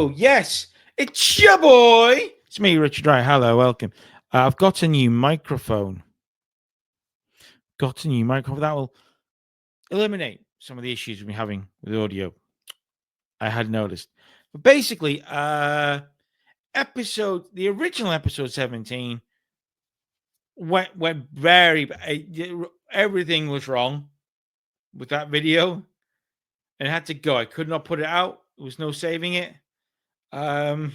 Hello, yes, it's your boy. It's me, Richard Wright. Hello, welcome. I've got a new microphone. That will eliminate some of the issues we've been having with audio. I had noticed. But basically, the original episode 17 went very bad. Everything was wrong with that video, and it had to go. I could not put it out. There was no saving it. Everything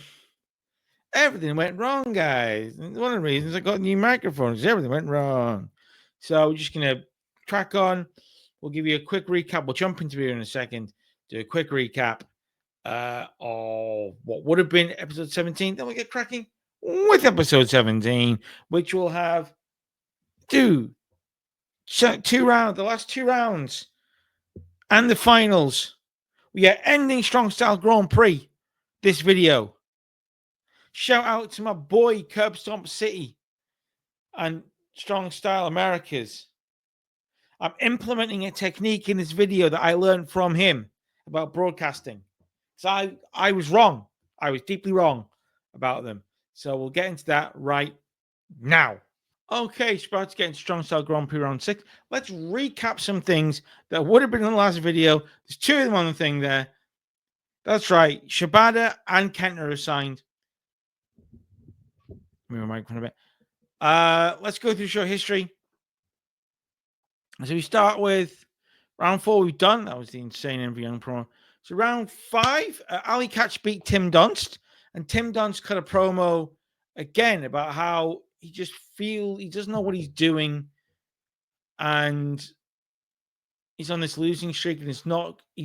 went wrong, guys. And one of the reasons I got new microphones, everything went wrong. So we're just gonna crack on. We'll give you a quick recap. We'll jump into it in a second. Do a quick recap of what would have been episode 17. Then we'll get cracking with episode 17, which will have two rounds, the last two rounds, and the finals. We are ending Strong Style Grand Prix this video. Shout out to my boy Curb Stomp City and Strong Style Americas. I'm implementing a technique in this video that I learned from him about broadcasting. So I was wrong. I was deeply wrong about them. So we'll get into that right now. Okay, so about to get into Strong Style Grand Prix round 6. Let's recap some things that would have been in the last video. There's two of them on the thing there. That's right. Shibata and Kentner are signed. Move my microphone a bit. Let's go through short history. So we start with round 4 we've done. That was the insane MV Young promo. So round 5, Ali Catch beat Tim Dunst. And Tim Dunst cut a promo again about how he doesn't know what he's doing. And he's on this losing streak and he's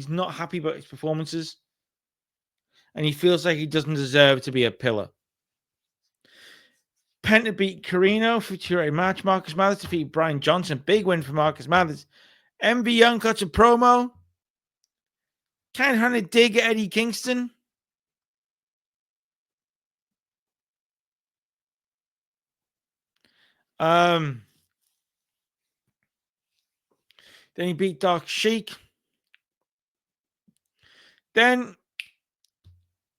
not happy about his performances. And he feels like he doesn't deserve to be a pillar. Penta beat Carino for a match. Marcus Mathers defeated Brian Johnson. Big win for Marcus Mathers. MV Young cuts a promo. Kind of a dig at Eddie Kingston. Then he beat Dark Sheik. Then,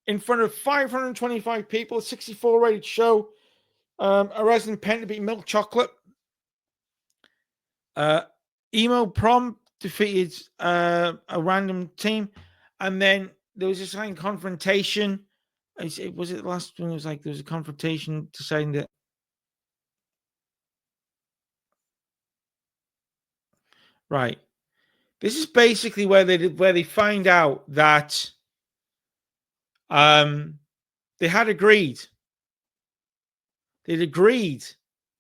in front of 525 people, 64 rated show, a resident Penta beat Milk Chocolate. Emo Prom defeated a random team. And then there was a sign confrontation. Was it the last one? It was like there was a confrontation to saying that. Right. This is basically where they find out that they had agreed. They'd agreed.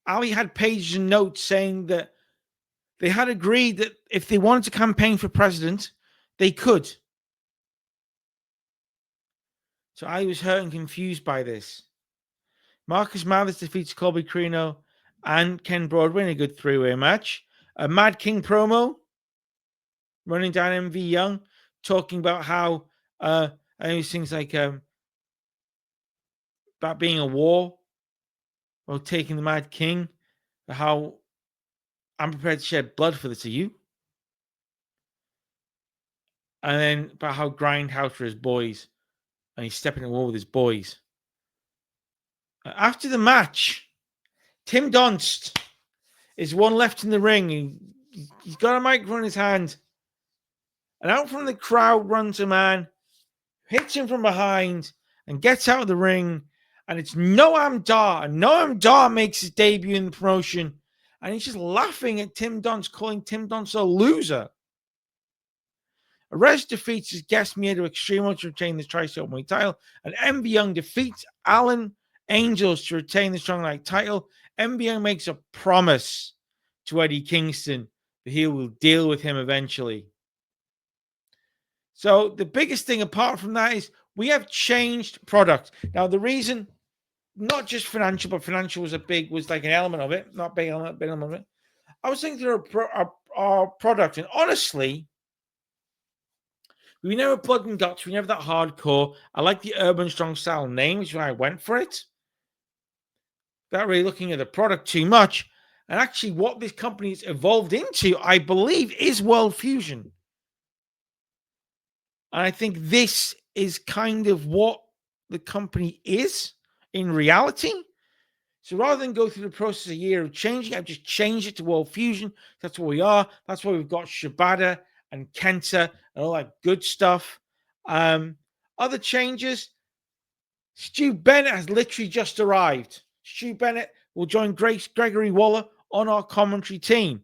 Ali had pages and notes saying that they had agreed that if they wanted to campaign for president, they could. So I was hurt and confused by this. Marcus Mathers defeats Colby Carino and Ken Broadway in a good three-way match. A Mad King promo running down MV Young, talking about how I know things like about being a war or taking the Mad King, how I'm prepared to shed blood for this. Are you? And then about how Grindhouse for his boys, and he's stepping in war with his boys. After the match, Tim Dunst is one left in the ring. He's got a microphone in his hand. And out from the crowd runs a man, hits him from behind, and gets out of the ring. And it's Noam Dar. And Noam Dar makes his debut in the promotion. And he's just laughing at Tim Dunst, calling Tim Dunst a loser. Arez defeats his guest Miedo Extremo to retain the Tri-State Openweight title. And MV Young defeats Alan Angels to retain the Strong Light title. MV Young makes a promise to Eddie Kingston that he will deal with him eventually. So the biggest thing apart from that is we have changed product. Now, the reason, not just financial, but financial was like an element of it, not big element, big element of it. I was thinking our product, and honestly, we never blood and guts. We never that hardcore. I like the Urban Strong Style name, which is why I went for it. Without really looking at the product too much. And actually, what this company has evolved into, I believe, is World Fusion. And I think this is kind of what the company is in reality. So rather than go through the process a year of changing, I've just changed it to World Fusion. That's what we are. That's why we've got Shibata and Kenta and all that good stuff. Other changes, Stu Bennett has literally just arrived. Stu Bennett will join Gregory Waller on our commentary team.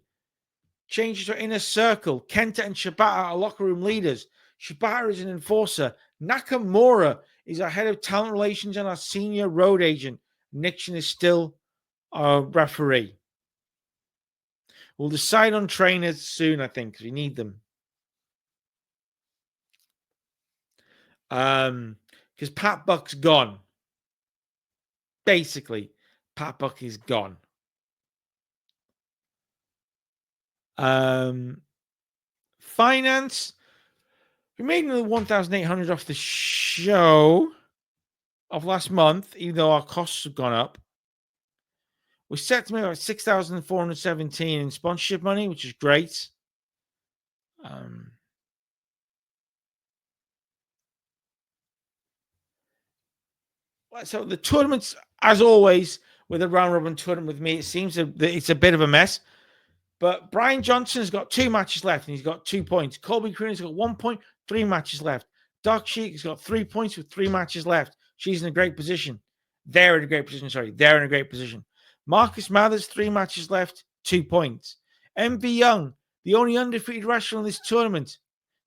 Changes to Inner Circle. Kenta and Shibata are locker room leaders. Shibata is an enforcer. Nakamura is our head of talent relations and our senior road agent. Nixon is still our referee. We'll decide on trainers soon, I think, because we need them. Because Pat Buck's gone. Basically, Pat Buck is gone. Finance. We made another 1,800 off the show of last month, even though our costs have gone up. We're set to make about 6,417 in sponsorship money, which is great. So the tournaments, as always, with a round robin tournament with me, it seems that it's a bit of a mess. But Brian Johnson's got 2 matches left, and he's got 2 points. Colby Crooner's got 1 point, 3 matches left. Doc Sheik has got 3 points with 3 matches left. She's in a great position. They're in a great position. Marcus Mathers, 3 matches left, 2 points. MV Young, the only undefeated wrestler in this tournament.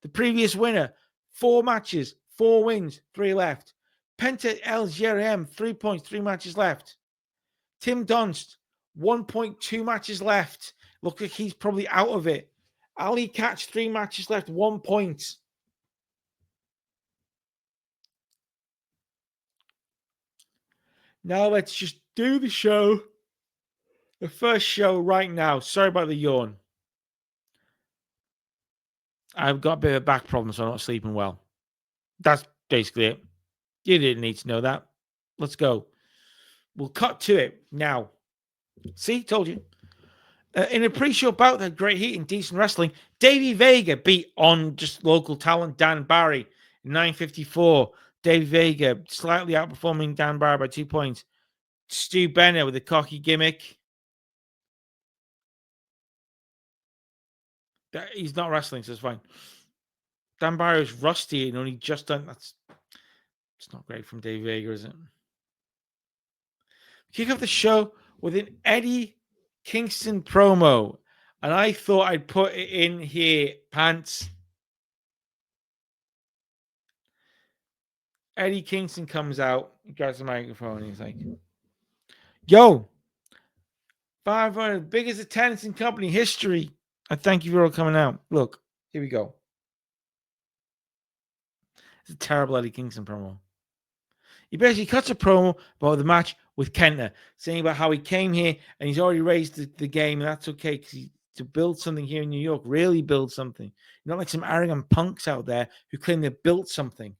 The previous winner, 4 matches, 4 wins, 3 left. Penta El Jerem, 3 points, 3 matches left. Tim Dunst, 1.2 matches left. Looks like he's probably out of it. Ali Catch, 3 matches left, 1 point. Now let's just do the show. The first show right now. Sorry about the yawn. I've got a bit of a back problem, so I'm not sleeping well. That's basically it. You didn't need to know that. Let's go. We'll cut to it now. See, told you. In a pre-show bout that great heat and decent wrestling, Davey Vega beat on just local talent Dan Barry in 9:54. Davey Vega slightly outperforming Dan Barry by 2 points. Stu Bennett with a cocky gimmick. He's not wrestling, so it's fine. Dan Barry is rusty and only just done. It's not great from Davey Vega, is it? Kick off the show with an Eddie Kingston promo, and I thought I'd put it in here, pants. Eddie Kingston comes out, he grabs the microphone, and he's like, yo, 500, biggest attendance in company history. I thank you for all coming out. Look, here we go. It's a terrible Eddie Kingston promo. He basically cuts a promo about the match with Kenta, saying about how he came here and he's already raised the game, and that's okay because to build something here in New York, really build something. Not like some arrogant punks out there who claim they built something.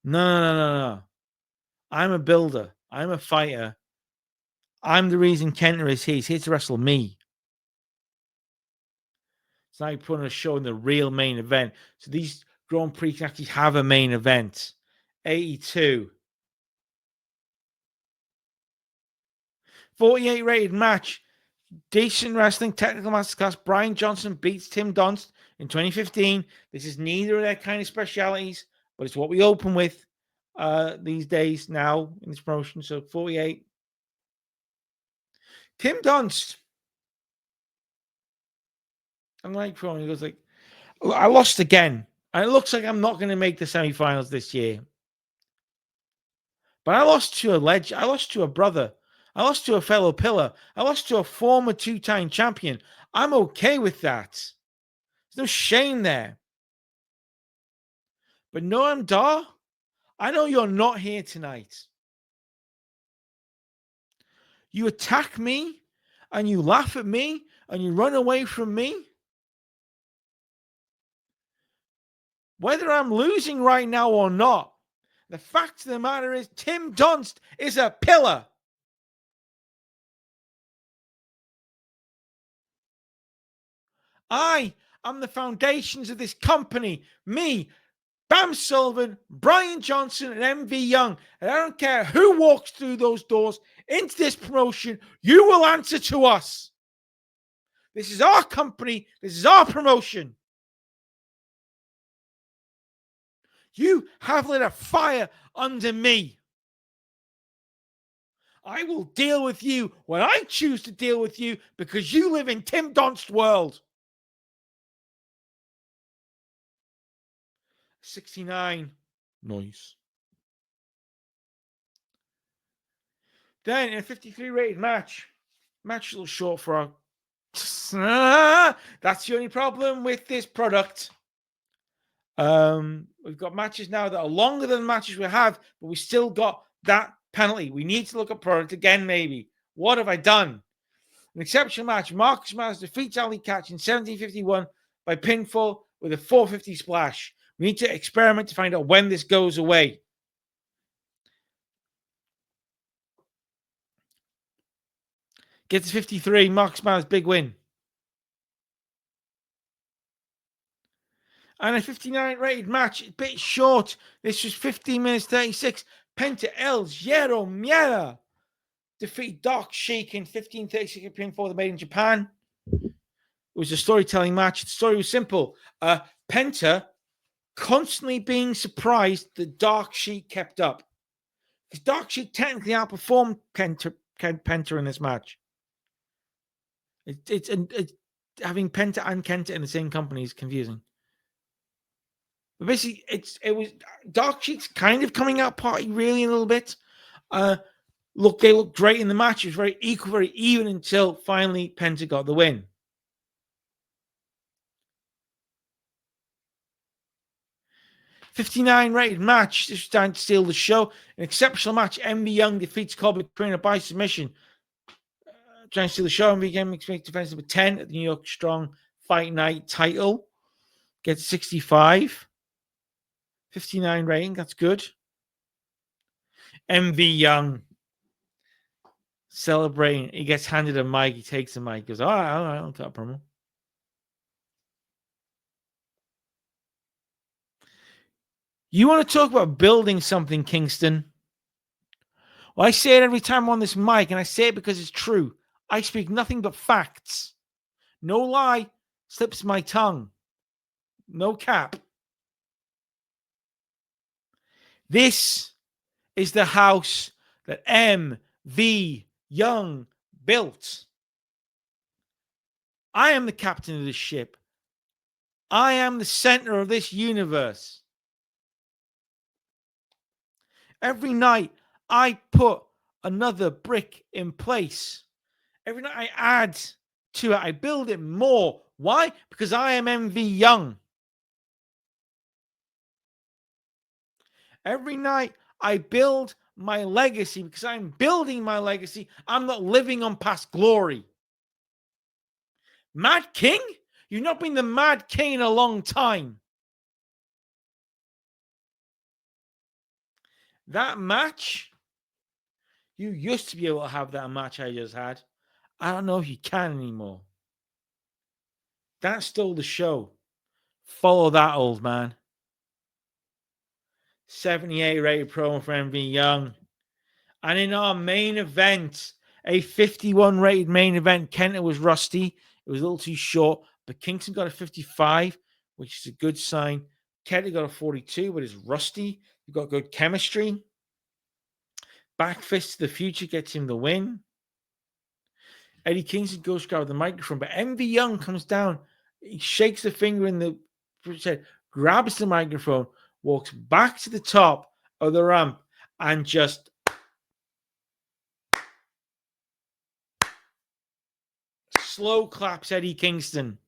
No. I'm a builder. I'm a fighter. I'm the reason Kenta is here. He's here to wrestle me. It's like putting a show in the real main event. So these Grand Prix can actually have a main event. 82. 48 rated match. Decent wrestling, technical masterclass. Brian Johnson beats Tim Dunst in 2015. This is neither of their kind of specialities, but it's what we open with these days now in this promotion. So 48. Tim Dunst. I'm like, he goes like, I lost again. And it looks like I'm not going to make the semifinals this year. But I lost to a legend. I lost to a brother. I lost to a fellow pillar. I lost to a former 2-time champion. I'm okay with that. There's no shame there. But Noam Dar, I know you're not here tonight. You attack me and you laugh at me and you run away from me. Whether I'm losing right now or not, the fact of the matter is Tim Dunst is a pillar. I am the foundations of this company. Me, Bam Sullivan, Brian Johnson, and MV Young. And I don't care who walks through those doors into this promotion, you will answer to us. This is our company. This is our promotion. You have lit a fire under me. I will deal with you when I choose to deal with you because you live in Tim Donst's world. 69. Nice. Then in a 53 rated match a little short for our. That's the only problem with this product. We've got matches now that are longer than the matches we have, but we still got that penalty. We need to look at product again, maybe. What have I done? An exceptional match. Marcus Miles defeats Ali Catch in 1751 by pinfall with a 450 splash. We need to experiment to find out when this goes away. Gets to 53. Marcus Miles, big win. And a 59 rated match, a bit short. This was 15 minutes 36. Penta El Zero Miera defeat Dark Sheik in 1536 pinfall, made in Japan. It was a storytelling match. The story was simple. Penta constantly being surprised that Dark Sheik kept up. Because Dark Sheik technically outperformed Penta in this match. It's having Penta and Kenta in the same company is confusing. But basically, it was Dark Sheik's kind of coming out party really a little bit. They looked great in the match. It was very equal, very even until finally Penta got the win. $59 rated match. This was time to steal the show. An exceptional match. MV Young defeats Colby Trainer by submission. Trying to steal the show. MV Young makes defense number 10 at the New York Strong Fight Night title. Gets 65. 59 rating. That's good. MV Young celebrating. He gets handed a mic. He takes the mic. He goes, all right, I'll cut a promo. You want to talk about building something, Kingston? Well, I say it every time I'm on this mic, and I say it because it's true. I speak nothing but facts. No lie slips my tongue. No cap. This is the house that M.V. Young built. I am the captain of this ship. I am the center of this universe. Every night, I put another brick in place. Every night I add to it, I build it more. Why? Because I am MV Young. Every night I build my legacy because I'm building my legacy. I'm not living on past glory. Mad King? You've not been the Mad King in a long time. That match, you used to be able to have that match I just had. I don't know if you can anymore. That stole the show. Follow that, old man. 78 rated promo for MV Young. And in our main event, a 51 rated main event, Kenta was rusty. It was a little too short, but Kingston got a 55, which is a good sign. Kenta got a 42, but it's rusty. You've got good chemistry. Back fist to the future gets him the win. Eddie Kingston goes to grab the microphone, but MV Young comes down. He shakes the finger in the head, grabs the microphone, walks back to the top of the ramp, and just slow claps Eddie Kingston.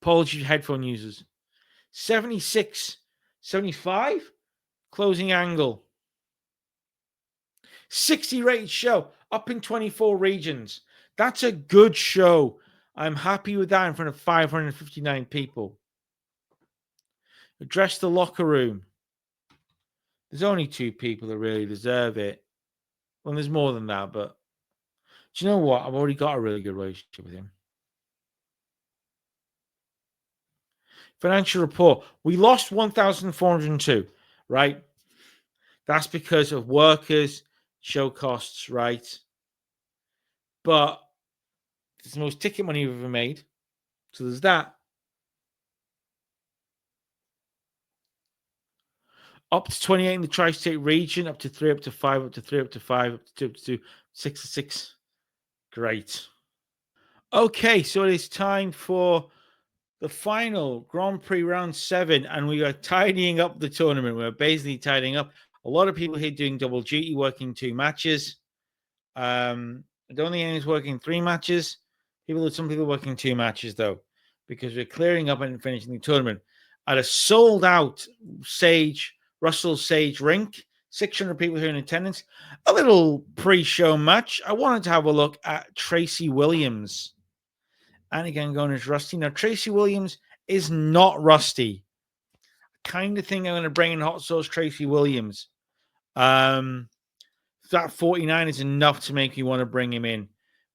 Apologies, headphone users. 76, 75, closing angle. 60 rated show, up in 24 regions. That's a good show. I'm happy with that in front of 559 people. Address the locker room. There's only 2 people that really deserve it. Well, there's more than that, but do you know what? I've already got a really good relationship with him. Financial report. We lost 1,402, right? That's because of workers, show costs, right? But it's the most ticket money we've ever made. So there's that. Up to 28 in the tri-state region, up to 3, up to 5, up to 3, up to 5, up to 2, up to 2, 6 to 6. Great. Okay, so it is time for the final Grand Prix round 7, and we are tidying up the tournament. We're basically tidying up. A lot of people here doing double duty, working 2 matches. I don't think anyone's working 3 matches. Some people working 2 matches though, because we're clearing up and finishing the tournament at a sold out Russell Sage rink. 600 people here in attendance. A little pre-show match. I wanted to have a look at Tracy Williams. And again, going as Rusty. Now, Tracy Williams is not Rusty. Kind of thing I'm going to bring in Hot Sauce Tracy Williams. That 49 is enough to make you want to bring him in.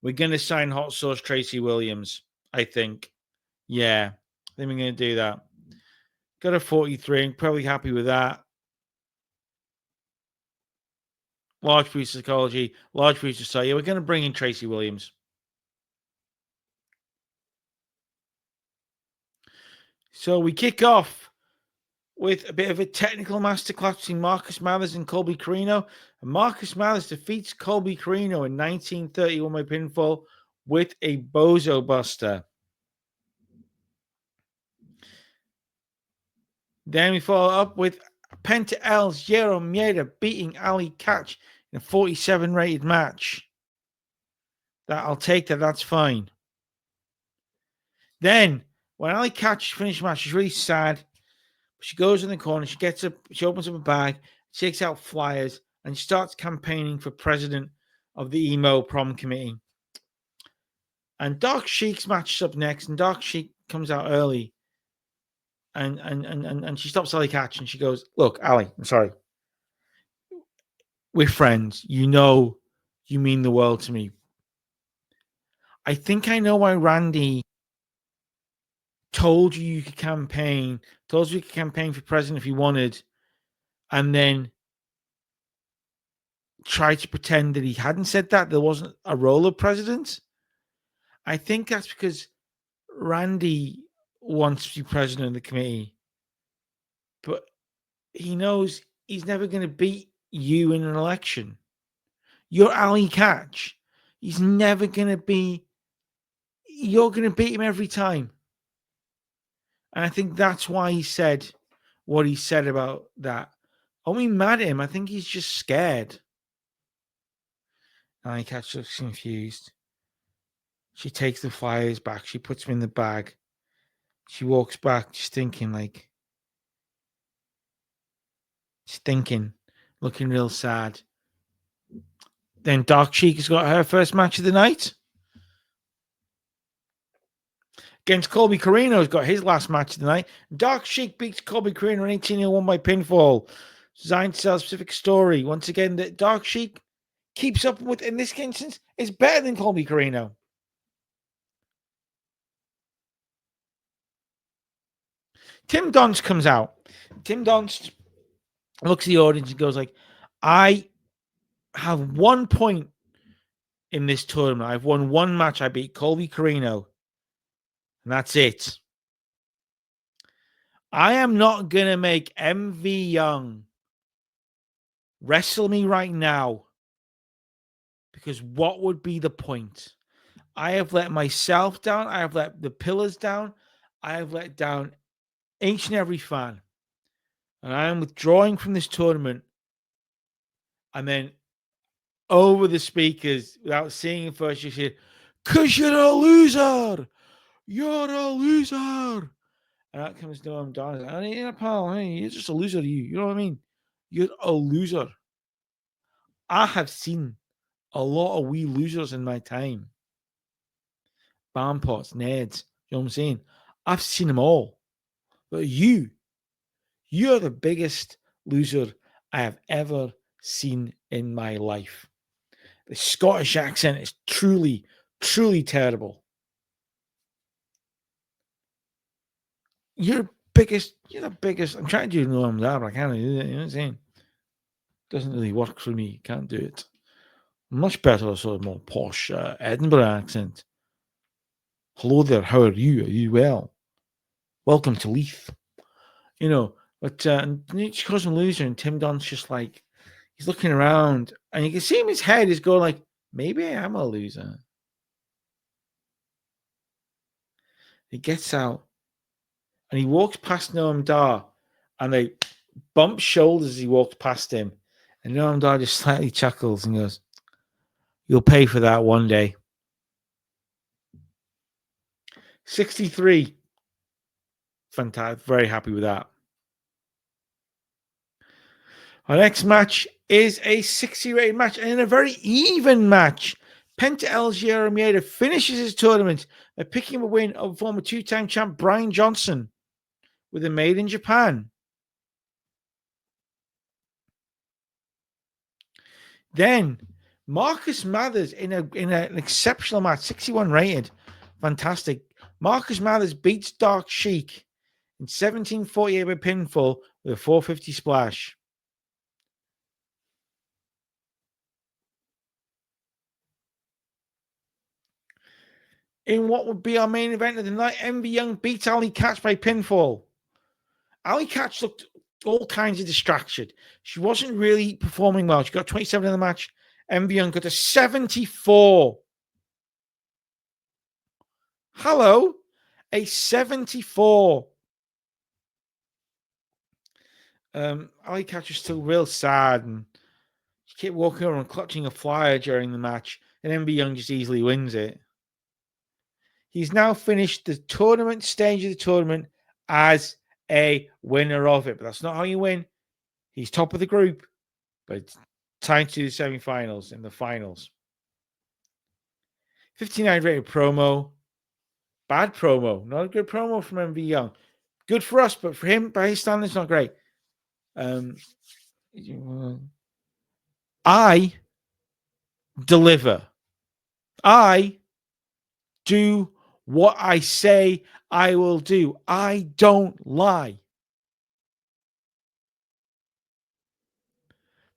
We're going to sign Hot Sauce Tracy Williams, I think. Yeah, I think we're going to do that. Got a 43. I'm probably happy with that. Large piece of psychology, large piece of society. Yeah, we're going to bring in Tracy Williams. So we kick off with a bit of a technical masterclass between Marcus Mathers and Colby Carino. And Marcus Mathers defeats Colby Carino in 1931 by pinfall with a Bozo Buster. Then we follow up with Penta L's Jero Mieda beating Ali Catch in a 47 rated match. I'll take that. That's fine. Then, when Ali Catch finished the match, she's really sad. She goes in the corner. She gets up. She opens up a bag, takes out flyers, and she starts campaigning for president of the emo prom committee. And Dark Sheik's match is up next, and Dark Sheik comes out early, and she stops Ali Catch, and she goes, "Look, Ali, I'm sorry. We're friends. You know, you mean the world to me. I think I know why Randy told you could campaign, told you could campaign for president if you wanted, and then try to pretend that he hadn't said that. There wasn't a role of president. I think that's because Randy wants to be president of the committee, but he knows he's never going to beat you in an election. You're Ali Catch. He's never going to be, you're going to beat him every time. And I think that's why he said what he said about that. Are we mad at him? I think he's just scared. Ali Catch looks confused. She takes the flyers back. She puts them in the bag. She walks back, just thinking, looking real sad. Then Dark Sheik has got her first match of the night. Against Colby Carino, has got his last match of the night. Dark Sheik beats Colby Carino in 1801 by pinfall. Designed to tell a specific story. Once again, that Dark Sheik keeps up with, in this instance, is better than Colby Carino. Tim Donst comes out. Tim Donst looks at the audience and goes like, I have 1 point in this tournament. I've won 1 match. I beat Colby Carino. And that's it. I am not going to make MV Young wrestle me right now. Because what would be the point? I have let myself down. I have let the pillars down. I have let down each and every fan. And I am withdrawing from this tournament. And then over the speakers, without seeing it first, you hear, "'Cause you're a loser. You're a loser." And out comes Noam Don. I mean, pal, hey, you're just a loser. You know what I mean? You're a loser. I have seen a lot of wee losers in my time. Bampots, Neds, you know what I'm saying? I've seen them all. But you're the biggest loser I have ever seen in my life. The Scottish accent is truly, truly terrible. You're the biggest. I'm trying to do Noam Dar, but I can't do it. You know what I'm saying? Doesn't really work for me. Can't do it. Much better, sort of more posh Edinburgh accent. Hello there, how are you? Are you well? Welcome to Leith. You know, but Nietzsche calls him loser, and Tim Dunn's just like, he's looking around, and you can see him, his head is going like, maybe I am a loser. He gets out, and he walks past Noam Dar, and they bump shoulders as he walks past him, and Noam Dar just slightly chuckles and goes, "You'll pay for that one day." 63. Fantastic. Very happy with that. Our next match is a 60 rated match and in a very even match. Penta El Mieda finishes his tournament by picking up a win over former two-time champ Brian Johnson with a Made in Japan. Then Marcus Mathers in an exceptional match, 61 rated. Fantastic. Marcus Mathers beats Dark Sheik in 1748 by pinfall with a 450 splash. In what would be our main event of the night, Envy Young beats Ali Catch by pinfall. Ali Catch looked all kinds of distracted. She wasn't really performing well. She got 27 in the match. Envy Young got a 74. Hello? A 74. Ali Catch was still real sad, and she kept walking around clutching a flyer during the match, and Envy Young just easily wins it. He's now finished the tournament stage of the tournament as a winner of it. But that's not how you win. He's top of the group, but it's time to do the semi-finals and the finals. 59 rated promo. Bad promo. Not a good promo from MV Young. Good for us, but for him, by his standards, not great. I deliver. I do what I say I will do. I don't lie.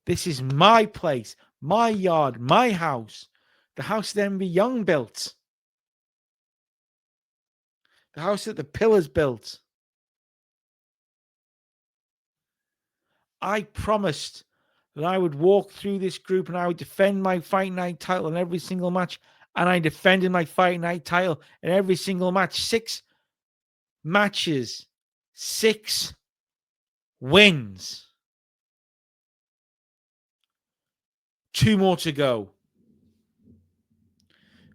This is my place, my yard, my house. The house that Envy Young built. The house that the Pillars built. I promised that I would walk through this group and I would defend my Fight Night title in every single match. And I defended my Fight Night title in every single match. 6 matches. 6 wins. 2 more to go.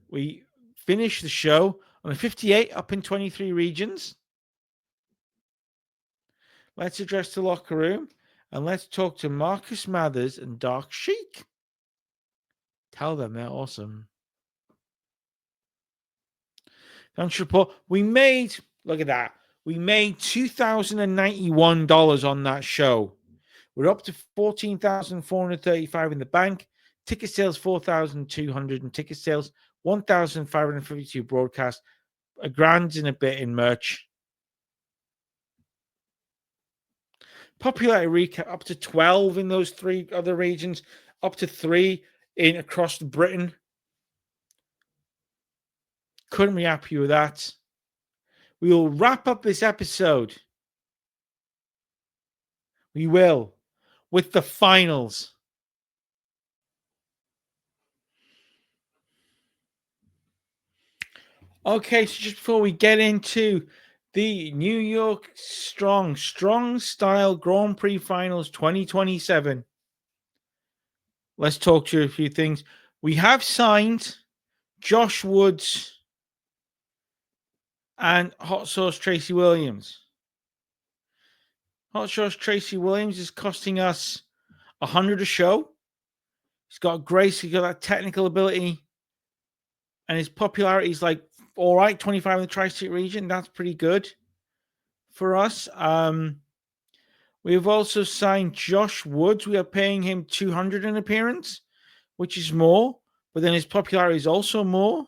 We finish the show on a 58 up in 23 regions. Let's address the locker room and let's talk to Marcus Mathers and Dark Sheik. Tell them they're awesome. Thanks report. We made, look at that. We made $2,091 on that show. We're up to $14,435 in the bank. Ticket sales 4,200 and ticket sales 1,552 broadcast. $1,000 and a bit in merch. Popularity recap up to 12 in those 3 other regions, up to 3 in across Britain. Couldn't be happy with that. We will wrap up this episode. We will with the finals. Okay, so just before we get into the New York Strong Style Grand Prix Finals 2027, let's talk to you a few things. We have signed Josh Woods and Hot Sauce Tracy Williams. Hot Sauce Tracy Williams is costing us $100 a show. He's got grace, he's got that technical ability, and his popularity is like all right, 25 in the Tri-State region. That's pretty good for us. We've also signed Josh Woods. We are paying him $200 an appearance, which is more, but then his popularity is also more.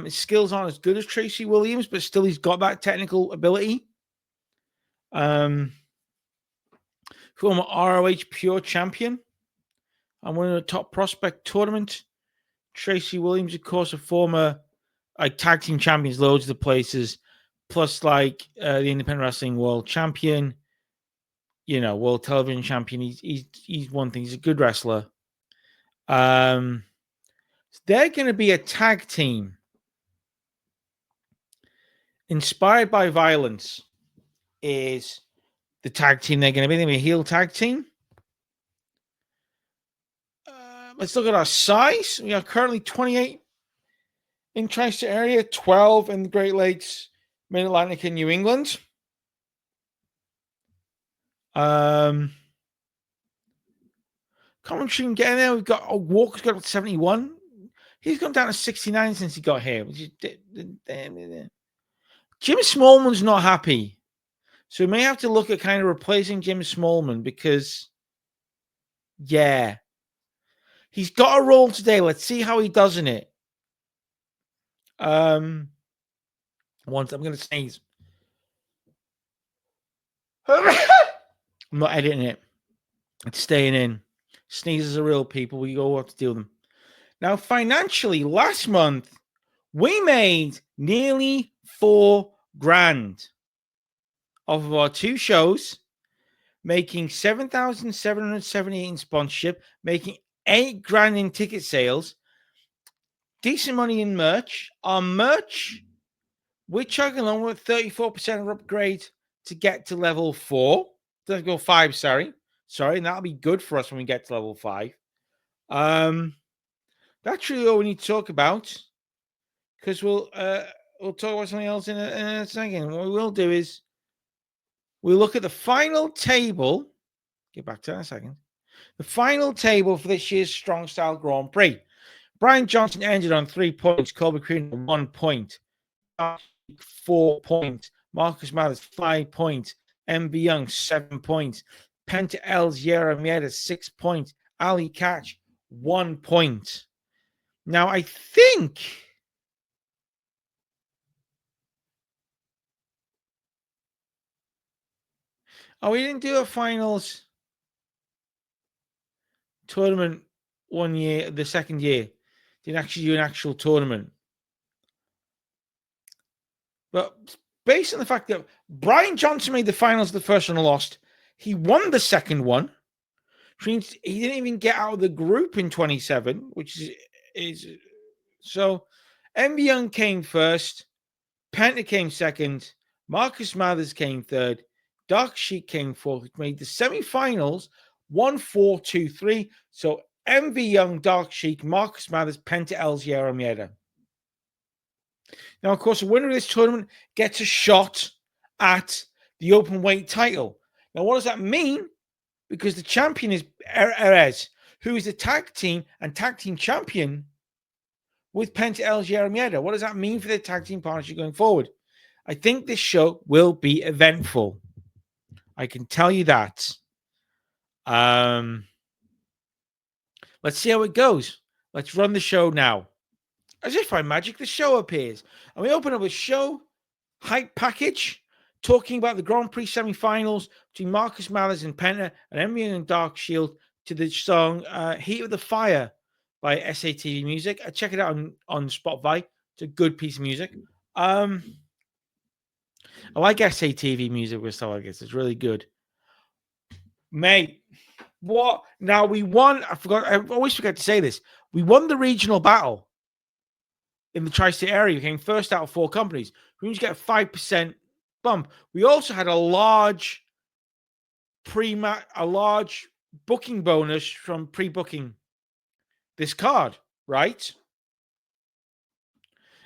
His skills aren't as good as Tracy Williams, but still he's got that technical ability. Former ROH Pure Champion and winning the Top Prospect Tournament. Tracy Williams, of course, a former tag team champions, loads of the places, plus the Independent Wrestling World Champion, World Television Champion. He's one thing. He's a good wrestler. So they're going to be a tag team inspired by violence. Is the tag team they're going to be? They're going to be a heel tag team. Let's look at our size. We are currently 28 in tri-state area, 12 in the Great Lakes, Mid-Atlantic, and New England. Commentary can get in there. We've got Walker's got 71. He's gone down to 69 since he got here. Jim Smallman's not happy. So we may have to look at kind of replacing Jim Smallman because, he's got a role today. Let's see how he does in it. I'm going to sneeze. I'm not editing it. It's staying in. Sneezes are real, people. We go have to deal with them. Now, financially, last month, we made nearly $4,000 off of our 2 shows, making $7,778 in sponsorship, making $8,000 in ticket sales, decent money in merch. Our merch, we're chugging along with 34% upgrade to get to level 4. Let's go 5, sorry, and that'll be good for us when we get to level 5. That's really all we need to talk about, because we'll talk about something else in a second. What we will do is we'll look at the final table. Get back to that in a second. The final table for this year's Strong Style Grand Prix. Brian Johnson ended on 3 points. Colby Crean on 1 point. 4 points. Marcus Mathers 5 points. MB Young 7 points. Penta El Sierra Mieta 6 points. Ali Catch 1 point. Now I think we didn't do a finals tournament one year, the second year. Didn't actually do an actual tournament. But based on the fact that Brian Johnson made the finals the first one and lost, he won the second one. Which means he didn't even get out of the group in 27, which is so. MB Young came first, Penta came second, Marcus Mathers came third, Dark Sheik came fourth, which made the semifinals 1-4-2-3. So MV Young, Dark Sheik, Marcus Mathers, Penta El Sierra Mieta. Now, of course, the winner of this tournament gets a shot at the open weight title. Now, what does that mean? Because the champion is Erez, who is the tag team and tag team champion with Penta El Sierra Mieta. What does that mean for their tag team partnership going forward? I think this show will be eventful. I can tell you that. Let's see how it goes. Let's run the show now. As if by magic, the show appears. And we open up a show hype package talking about the Grand Prix semifinals between Marcus Mathers and Penta and MV and Dark Shield to the song Heat of the Fire by SATV Music. Check it out on Spotify. It's a good piece of music. I like SATV Music with stuff like this. It's really good. Mate, what? Now we won. I always forget to say this. We won the regional battle in the tri-state area. We came first out of 4 companies. We need to get a 5% bump. We also had a large booking bonus from pre-booking this card, right?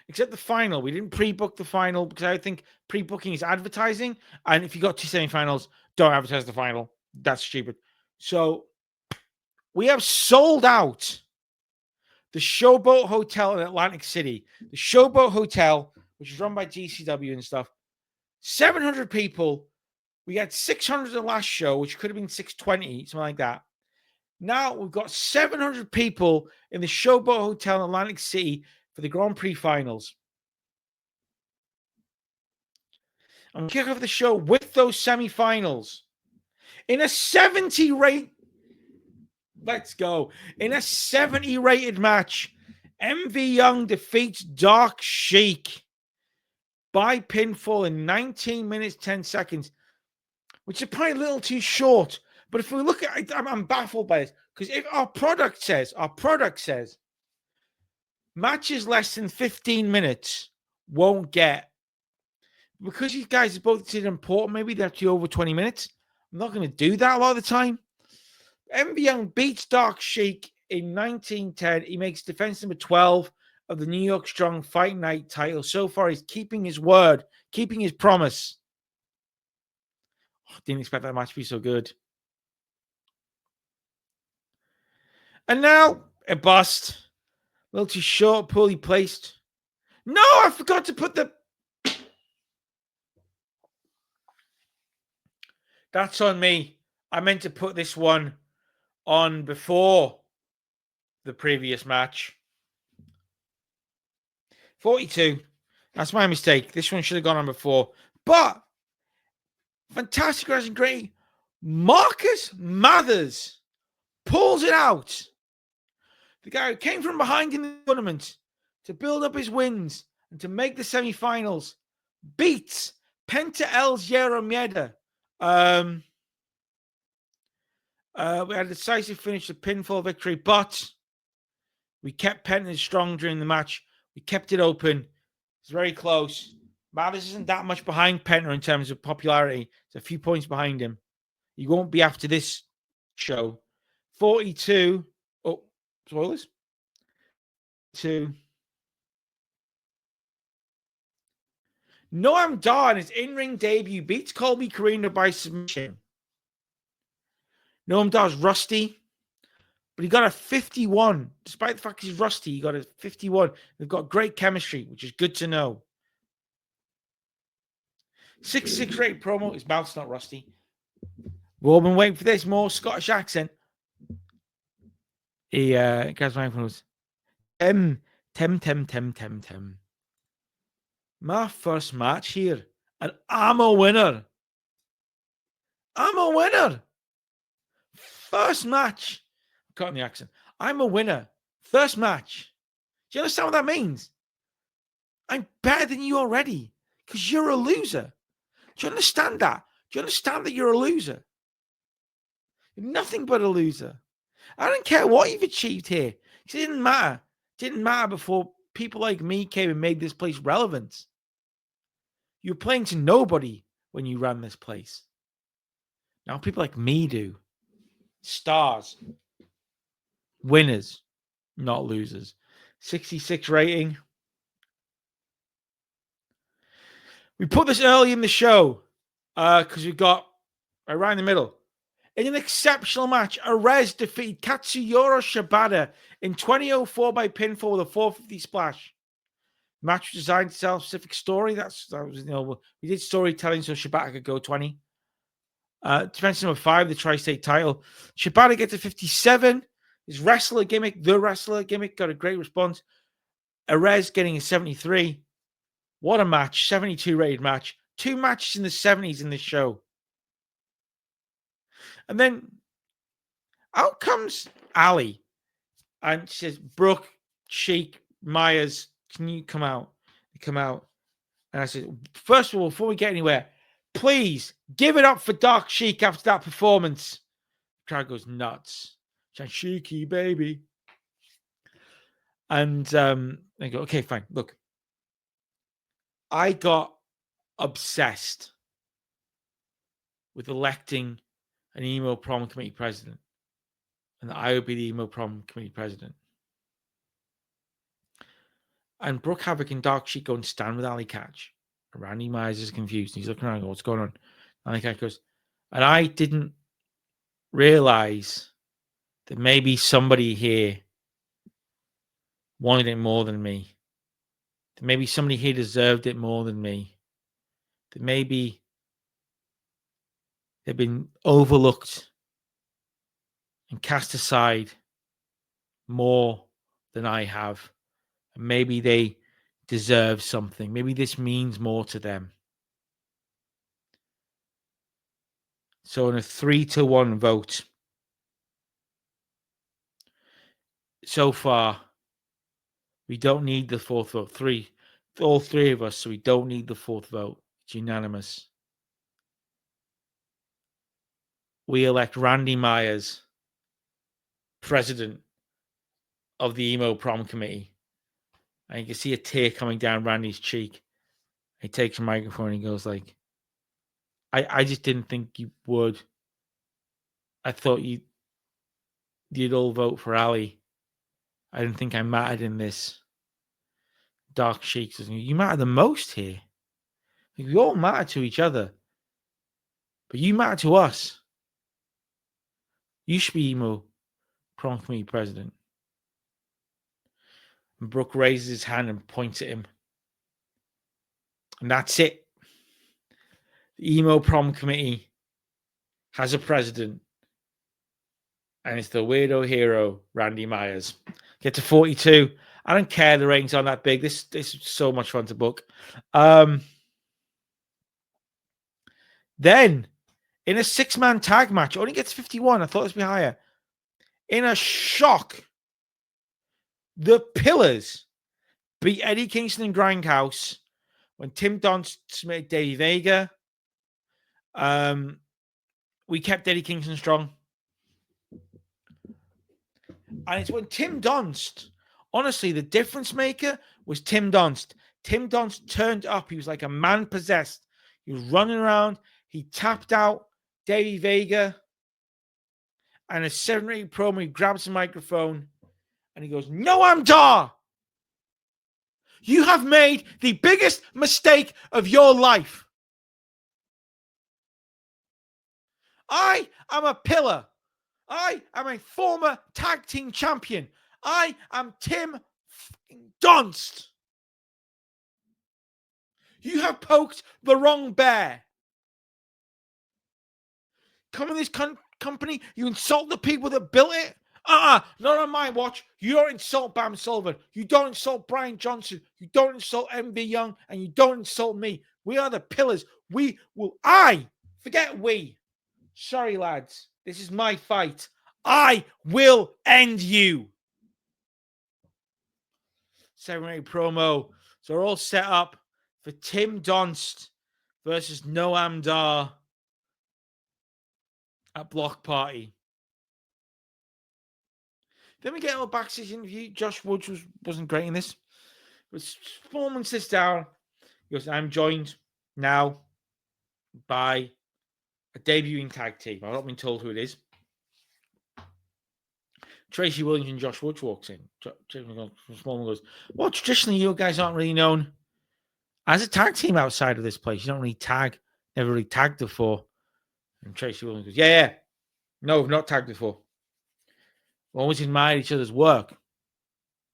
Except the final. We didn't pre-book the final because I think pre-booking is advertising. And if you got 2 semifinals, don't advertise the final. That's stupid. So we have sold out the Showboat Hotel in Atlantic City. The Showboat Hotel, which is run by GCW and stuff. 700 people. We had 600 the last show, which could have been 620, something like that. Now we've got 700 people in the Showboat Hotel in Atlantic City. for the Grand Prix finals. And we kick off the show with those semi-finals. In a 70 rate, let's go. In a 70 rated match, MV Young defeats Dark Sheik by pinfall in 19 minutes, 10 seconds, which is probably a little too short. But if we look at it, I'm baffled by this, because if our product says matches less than 15 minutes won't get, because these guys are both considered important, maybe they're actually over 20 minutes. I'm not going to do that a lot of the time. MV Young beats Dark Sheik in 1910. He makes defense number 12 of the New York Strong Fight Night title. So far, he's keeping his word, keeping his promise. Didn't expect that match to be so good. And now, a bust. A little too short, poorly placed. No, I forgot to put the... That's on me. I meant to put this one on before the previous match. 42. That's my mistake. This one should have gone on before. But, fantastic wrestling, great. Marcus Mathers pulls it out. The guy who came from behind in the tournament to build up his wins and to make the semi-finals beats Penta El Zero Miedo. We had a decisive finish, a pinfall victory, but we kept Penta strong during the match. We kept it open. It's very close. Mathers isn't that much behind Penta in terms of popularity. It's a few points behind him. He won't be after this show. 42. Oh, spoilers. 2. Noam Dar in his in-ring debut beats Colby Corino by submission. Noam Dar's rusty, but he got a 51. Despite the fact he's rusty, he got a 51. They've got great chemistry, which is good to know. 6-6 rate promo. His mouth's not rusty. We've all been waiting for this. More Scottish accent. He guys, my phone was Tim. My first match here, and I'm a winner. First match. I'm cutting the accent. I'm a winner. First match. Do you understand what that means? I'm better than you already because you're a loser. Do you understand that? Do you understand that you're a loser? You're nothing but a loser. I don't care what you've achieved here. It didn't matter. It didn't matter before people like me came and made this place relevant. You were playing to nobody when you ran this place. Now people like me do. Stars. Winners, not losers. 66 rating. We put this early in the show because we got right in the middle. In an exceptional match, Arez defeated Katsuyori Shibata in 2004 by pinfall with a 450 splash. Match was designed to tell a specific story. That was, we did storytelling so Shibata could go 20. Defense number 5, the Tri-State title. Shibata gets a 57. His wrestler gimmick, got a great response. Arez getting a 73. What a match. 72 rated match. 2 matches in the 70s in this show. And then out comes Ali. And she says, Brooke, Sheik, Myers, can you come out? They come out. And I said, first of all, before we get anywhere, please give it up for Dark Sheik after that performance. The crowd goes nuts. Shiki, baby. And they go, okay, fine. Look, I got obsessed with electing an emo prom committee president, and that I would be the emo prom committee president. And Brooke Havoc and Dark Sheik go and stand with Ali Catch. And Randy Myers is confused. He's looking around and goes, what's going on? Ali Catch goes, and I didn't realize that maybe somebody here wanted it more than me. That maybe somebody here deserved it more than me. That maybe they've been overlooked and cast aside more than I have. Maybe they deserve something. Maybe this means more to them. So in a 3-1 vote, so far, we don't need the fourth vote. All three of us, so we don't need the fourth vote. It's unanimous. We elect Randy Myers president of the emo prom committee. And you can see a tear coming down Randy's cheek. He takes a microphone and he goes like, I just didn't think you would. I thought you'd all vote for Ali. I didn't think I mattered in this. Dark Sheik says, you matter the most here. We all matter to each other. But you matter to us. You should be emo prom committee president. And Brooke raises his hand and points at him. And that's it. The emo prom committee has a president. And it's the weirdo hero, Randy Myers. Get to 42. I don't care the ratings aren't that big. This is so much fun to book. Then, in a 6-man tag match, only gets 51. I thought it would be higher. In a shock, the Pillars beat Eddie Kingston and Grindhouse when Tim Donst submitted Davey Vega. We kept Eddie Kingston strong. And it's when Tim Donst, honestly, the difference maker was Tim Donst. Tim Donst turned up. He was like a man possessed. He was running around. He tapped out Davey Vega. And a 7-8 promo, he grabs the microphone and he goes, "Noam Dar, you have made the biggest mistake of your life. I am a pillar. I am a former tag team champion. I am Tim Donst. You have poked the wrong bear. Come in this company, you insult the people that built it. Not on my watch. You don't insult Bam Sullivan. You don't insult Brian Johnson. You don't insult MV Young. And you don't insult me. We are the Pillars. Forget we. Sorry, lads. This is my fight. I will end you." 7-8 promo. So we're all set up for Tim Donst versus Noam Dar at Block Party. Then we get a backstage interview. Josh Woods wasn't great in this. But Smallman sits down. He goes, "I'm joined now by a debuting tag team. I've not been told who it is." Tracy Williams and Josh Woods walks in. Smallman goes, "Well, traditionally, you guys aren't really known as a tag team outside of this place. You don't really tag. Never really tagged before." And Tracy Williams goes, Yeah. No, we've not tagged before. We always admired each other's work.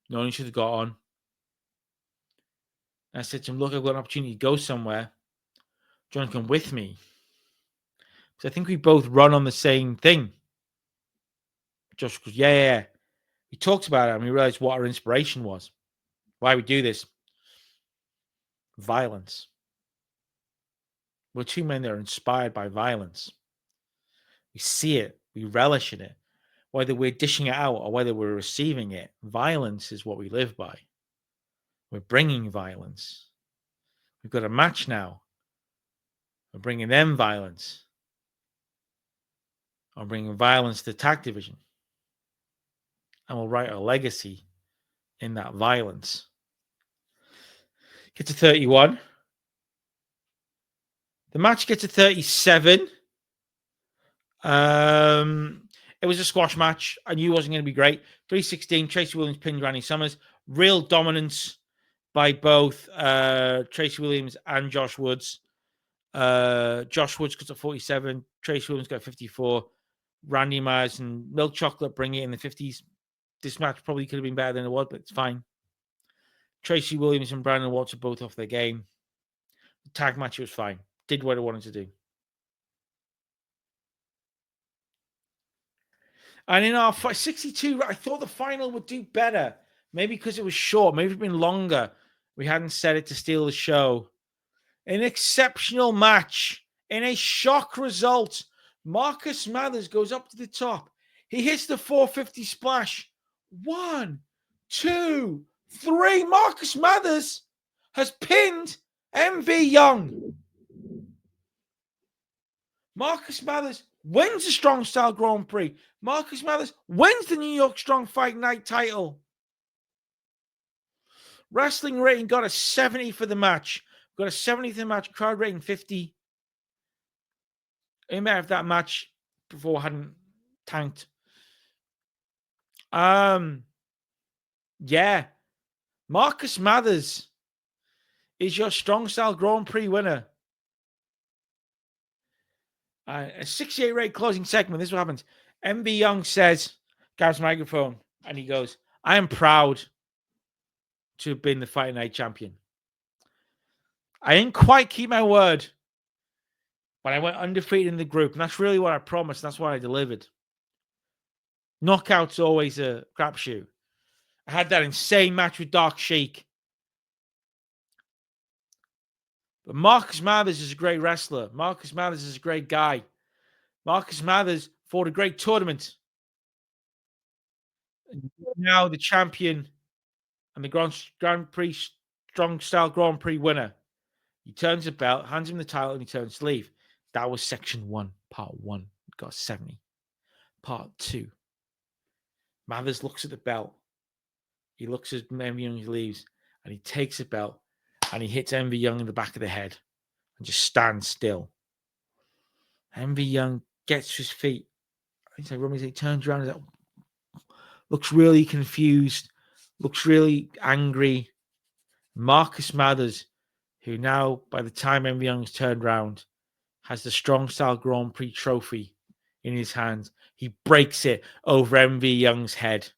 Known each other got on. And I said to him, "Look, I've got an opportunity to go somewhere. Do you want to come with me?" Because I think we both run on the same thing. Josh goes, Yeah. We talked about it and we realized what our inspiration was. Why we do this. Violence. We're two men that are inspired by violence. We see it. We relish in it. Whether we're dishing it out or whether we're receiving it, violence is what we live by. We're bringing violence. We've got a match now. We're bringing them violence. I'm bringing violence to the tag division. And we'll write a legacy in that violence. Get to 31. The match gets to 37. It was a squash match. I knew it wasn't going to be great. 3:16, Tracy Williams pinned Randy Summers. Real dominance by both Tracy Williams and Josh Woods. Josh Woods got to 47. Tracy Williams got 54. Randy Myers and Milk Chocolate bring it in the 50s. This match probably could have been better than it was, but it's fine. Tracy Williams and Brandon Watts are both off their game. The tag match was fine. Did what I wanted to do. And in our 62, I thought the final would do better. Maybe because it was short. Maybe it's been longer. We hadn't said it to steal the show. An exceptional match. In a shock result, Marcus Mathers goes up to the top. He hits the 450 splash. 1, 2, 3. Marcus Mathers has pinned MV Young. Marcus Mathers wins the Strong Style Grand Prix. Marcus Mathers wins the New York Strong Fight Night title. Wrestling rating got a 70 for the match. Got a 70 for the match. Crowd rating 50. It may have that match before hadn't tanked. Yeah. Marcus Mathers is your Strong Style Grand Prix winner. A 68 rate closing segment. This is what happens. MV Young says, grabs microphone, and he goes, I am proud to have been the Fight Night champion. I didn't quite keep my word, but I went undefeated in the group, and that's really what I promised. That's what I delivered. Knockout's always a crapshoot. I had that insane match with Dark Sheik. But Marcus Mathers is a great wrestler. Marcus Mathers is a great guy. Marcus Mathers fought a great tournament. And now the champion and the Grand Prix Strong Style Grand Prix winner. He turns the belt, hands him the title, and he turns to leave. That was section 1, part 1. Got 70. Part 2. Mathers looks at the belt. He looks at MV Young, he leaves, and he takes the belt and he hits MV Young in the back of the head and just stands still. MV Young gets to his feet. He's like, he turns around and looks really confused, looks really angry. Marcus Mathers, who now, by the time MV Young's turned around, has the Strong Style Grand Prix trophy in his hands. He breaks it over MV Young's head.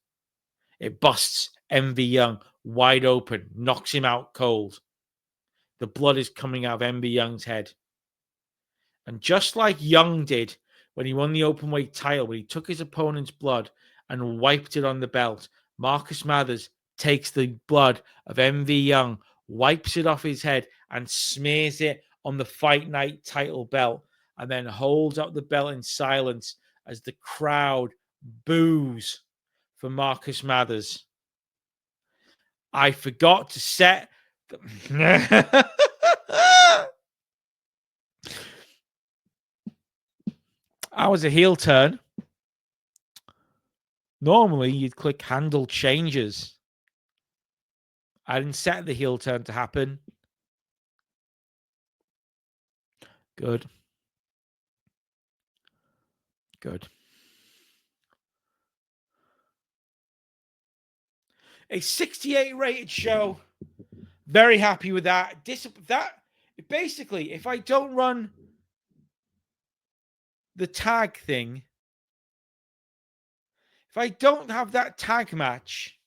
It busts MV Young wide open, knocks him out cold. The blood is coming out of MV Young's head. And just like Young did when he won the openweight title, when he took his opponent's blood and wiped it on the belt, Marcus Mathers takes the blood of MV Young, wipes it off his head, and smears it on the Fight Night title belt, and then holds up the belt in silence as the crowd boos for Marcus Mathers. I forgot to set the... I was a heel turn. Normally, you'd click handle changes. I didn't set the heel turn to happen. Good. Good. A 68 rated show. Very happy with that. Basically, if I don't run the tag thing, if I don't have that tag match,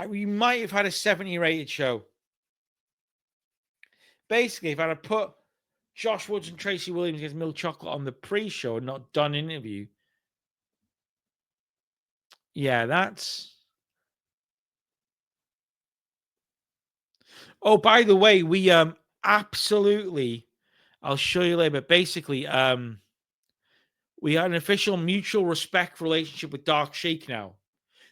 we might have had a 70 rated show. Basically, if I had put Josh Woods and Tracy Williams against Milk Chocolate on the pre-show and not done an interview, yeah, that's... Oh, by the way, we absolutely, I'll show you later, but basically, we had an official mutual respect relationship with Dark Sheik now.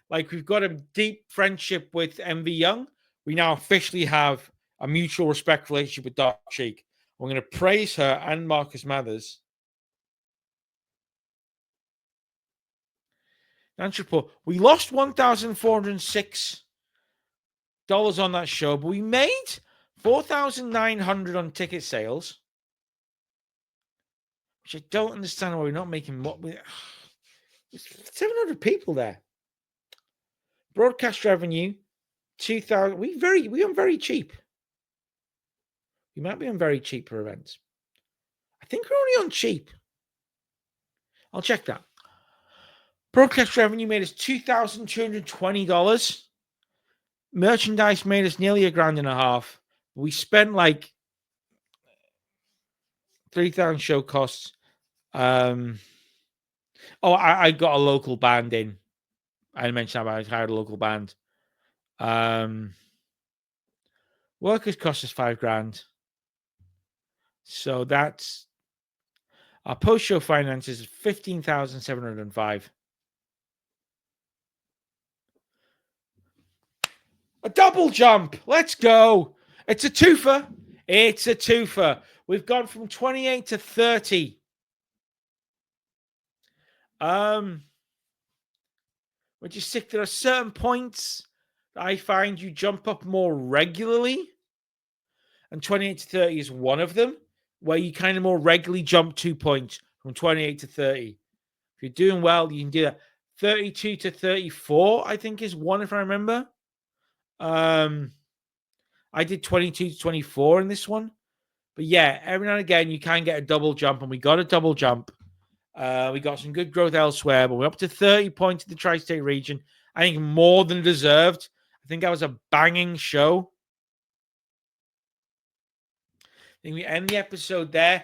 Like, we've got a deep friendship with MV Young. We now officially have a mutual respect relationship with Dark Sheik. We're going to praise her and Marcus Mathers. We lost $1,406 on that show, but we made $4,900 on ticket sales, which I don't understand why we're not making what we... 700 people there. Broadcast revenue, 2,000. We on very cheap. We might be on very cheap for events. I think we're only on cheap. I'll check that. Broadcast revenue made us $2,220. Merchandise made us nearly $1,500. We spent like $3,000 show costs. I got a local band in. I mentioned that I hired a local band. Workers cost us $5,000. So that's our post-show finances is 15,705. A double jump. Let's go. It's a twofer. It's a twofer. We've gone from 28 to 30. Which is sick. There are certain points that I find you jump up more regularly. And 28 to 30 is one of them, where you kind of more regularly jump 2 points from 28 to 30. If you're doing well, you can do that. 32 to 34, I think, is one, if I remember. I did 22 to 24 in this one. But yeah, every now and again, you can get a double jump, and we got a double jump. We got some good growth elsewhere, but we're up to 30 points in the tri-state region. I think more than deserved. I think that was a banging show. I think we end the episode there.